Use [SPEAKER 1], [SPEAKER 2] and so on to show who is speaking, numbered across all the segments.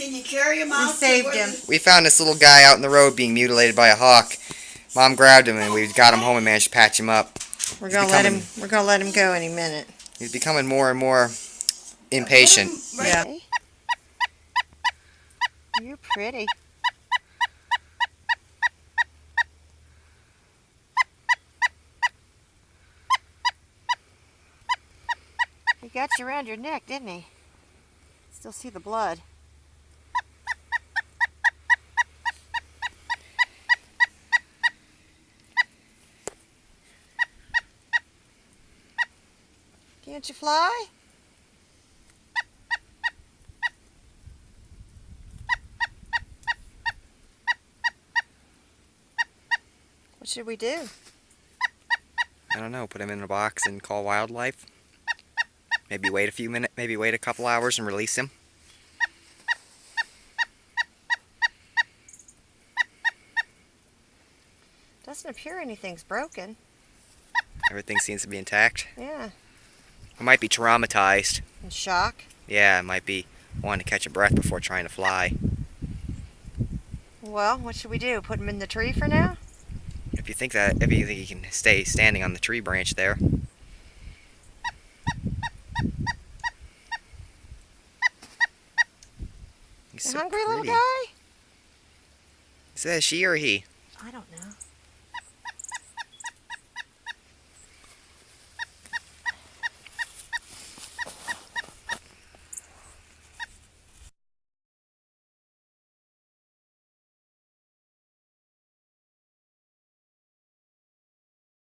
[SPEAKER 1] Can you carry him out?
[SPEAKER 2] We saved him.
[SPEAKER 3] We found this little guy out in the road being mutilated by a hawk. Mom grabbed him and we got him home and managed to patch him up.
[SPEAKER 2] We're gonna let him go any minute.
[SPEAKER 3] He's becoming more and more impatient.
[SPEAKER 2] Yeah. You're pretty. He got you around your neck, didn't he? Still see the blood. Can't you fly? What should we do?
[SPEAKER 3] I don't know, put him in a box and call wildlife. Maybe wait a few minutes, maybe wait a couple hours and release him.
[SPEAKER 2] Doesn't appear anything's broken.
[SPEAKER 3] Everything seems to be intact.
[SPEAKER 2] Yeah.
[SPEAKER 3] It might be traumatized.
[SPEAKER 2] In shock?
[SPEAKER 3] Yeah, it might be wanting to catch a breath before trying to fly.
[SPEAKER 2] Well, what should we do? Put him in the tree for now?
[SPEAKER 3] If you think he can stay standing on the tree branch there. He's
[SPEAKER 2] You
[SPEAKER 3] so
[SPEAKER 2] hungry,
[SPEAKER 3] pretty.
[SPEAKER 2] little guy?
[SPEAKER 3] Is that a she or a he?
[SPEAKER 2] I don't know.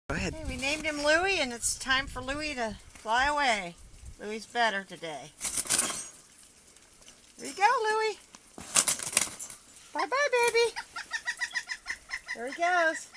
[SPEAKER 3] Go ahead.
[SPEAKER 2] Hey, we named him Louie, and it's time for Louie to fly away. Louie's better today. Here you go, Louie. Bye-bye, baby. There he goes.